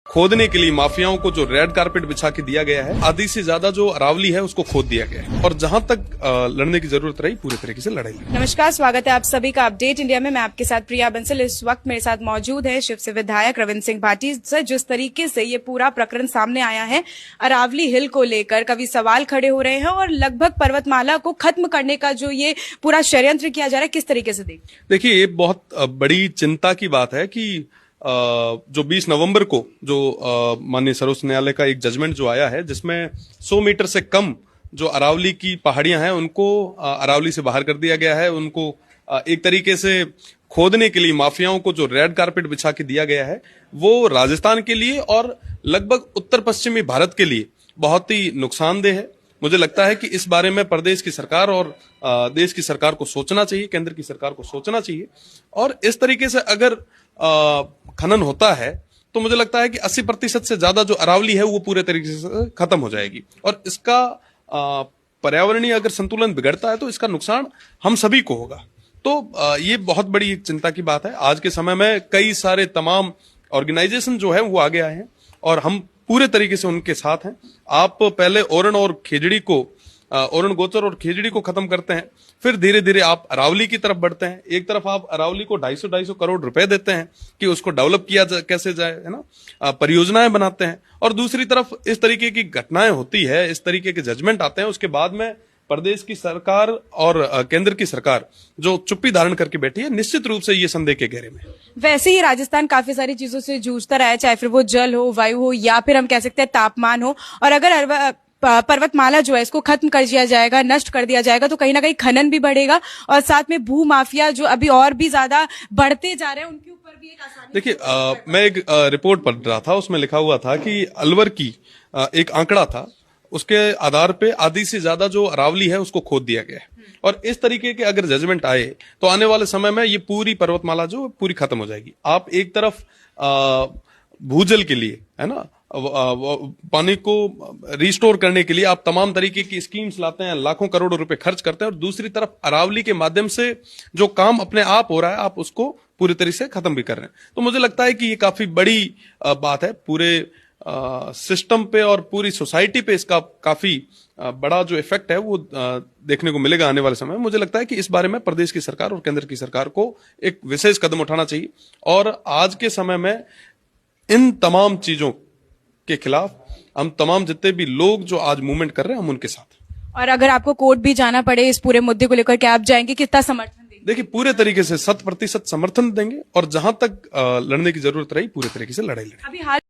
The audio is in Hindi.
खोदने के लिए माफियाओं को जो रेड कारपेट बिछा के दिया गया है, आधी से ज्यादा जो अरावली है उसको खोद दिया गया है और जहां तक लड़ने की जरूरत रही पूरे तरीके से लड़ाई। नमस्कार, स्वागत है आप सभी का अपडेट इंडिया में। मैं आपके साथ प्रिया बंसल। इस वक्त मेरे साथ मौजूद है शिव से विधायक रविंद्र सिंह भाटी। से जिस तरीके से ये पूरा प्रकरण सामने आया है अरावली हिल को लेकर, कभी सवाल खड़े हो रहे हैं और लगभग पर्वतमाला को खत्म करने का जो ये पूरा षड्यंत्र किया जा रहा है, किस तरीके से देखिए, ये बहुत बड़ी चिंता की बात है कि जो 20 नवंबर को जो माननीय सर्वोच्च न्यायालय का एक जजमेंट जो आया है, जिसमें 100 मीटर से कम जो अरावली की पहाड़ियां हैं उनको अरावली से बाहर कर दिया गया है। उनको एक तरीके से खोदने के लिए माफियाओं को जो रेड कारपेट बिछा के दिया गया है, वो राजस्थान के लिए और लगभग उत्तर पश्चिमी भारत के लिए बहुत ही नुकसानदेह है। मुझे लगता है कि इस बारे में प्रदेश की सरकार और देश की सरकार को सोचना चाहिए, केंद्र की सरकार को सोचना चाहिए। और इस तरीके से अगर खनन होता है तो मुझे लगता है कि 80% से ज्यादा जो अरावली है वो पूरे तरीके से खत्म हो जाएगी और इसका पर्यावरणीय अगर संतुलन बिगड़ता है तो इसका नुकसान हम सभी को होगा। तो ये बहुत बड़ी चिंता की बात है। आज के समय में कई सारे तमाम ऑर्गेनाइजेशन जो है वो आगे आए हैं और हम पूरे तरीके से उनके साथ हैं। आप पहले ओरण और खेजड़ी को, ओरण गोचर और खेजड़ी को खत्म करते हैं, फिर धीरे धीरे आप अरावली की तरफ बढ़ते हैं। एक तरफ आप अरावली को 250 करोड़ रुपए देते हैं कि उसको डेवलप किया कैसे जाए, है ना, परियोजनाएं बनाते हैं, और दूसरी तरफ इस तरीके की घटनाएं होती है, इस तरीके के जजमेंट आते हैं, उसके बाद में प्रदेश की सरकार और केंद्र की सरकार जो चुप्पी धारण करके बैठी है, निश्चित रूप से ये संदेह के घेरे में। वैसे ही राजस्थान काफी सारी चीजों से जूझता रहा है, चाहे फिर वो जल हो, वायु हो, या फिर हम कह सकते हैं तापमान हो। और अगर पर्वतमाला जो है इसको खत्म कर दिया जाएगा, नष्ट कर दिया जाएगा, तो कहीं ना कहीं खनन भी बढ़ेगा और साथ में भू माफिया जो अभी और भी ज्यादा बढ़ते जा रहे हैं उनके ऊपर भी एक आसानी। देखिए, मैं एक रिपोर्ट पढ़ रहा था, उसमें लिखा हुआ था कि अलवर की एक आंकड़ा था, उसके आधार पे आधी से ज्यादा जो अरावली है उसको खोद दिया गया है। और इस तरीके के अगर जजमेंट आए तो आने वाले समय में ये पूरी पर्वतमाला जो पूरी खत्म हो जाएगी। आप एक तरफ भूजल के लिए, है ना, पानी को रिस्टोर करने के लिए आप तमाम तरीके की स्कीम्स लाते हैं, लाखों करोड़ों रुपए खर्च करते हैं, और दूसरी तरफ अरावली के माध्यम से जो काम अपने आप हो रहा है आप उसको पूरी तरीके से खत्म भी कर रहे हैं। तो मुझे लगता है कि ये काफी बड़ी बात है। पूरे सिस्टम पे और पूरी सोसाइटी पे इसका काफी बड़ा जो इफेक्ट है वो देखने को मिलेगा आने वाले समय में। मुझे लगता है कि इस बारे में प्रदेश की सरकार और केंद्र की सरकार को एक विशेष कदम उठाना चाहिए और आज के समय में इन तमाम चीजों के खिलाफ हम तमाम जितने भी लोग जो आज मूवमेंट कर रहे हैं, हम उनके साथ। और अगर आपको कोर्ट भी जाना पड़े इस पूरे मुद्दे को लेकर, क्या आप जाएंगे? कितना समर्थन देंगे? देखिए, पूरे तरीके से 100% समर्थन देंगे और जहां तक लड़ने की जरूरत रही पूरे तरीके से लड़ाई लड़ेंगे। अभी हाल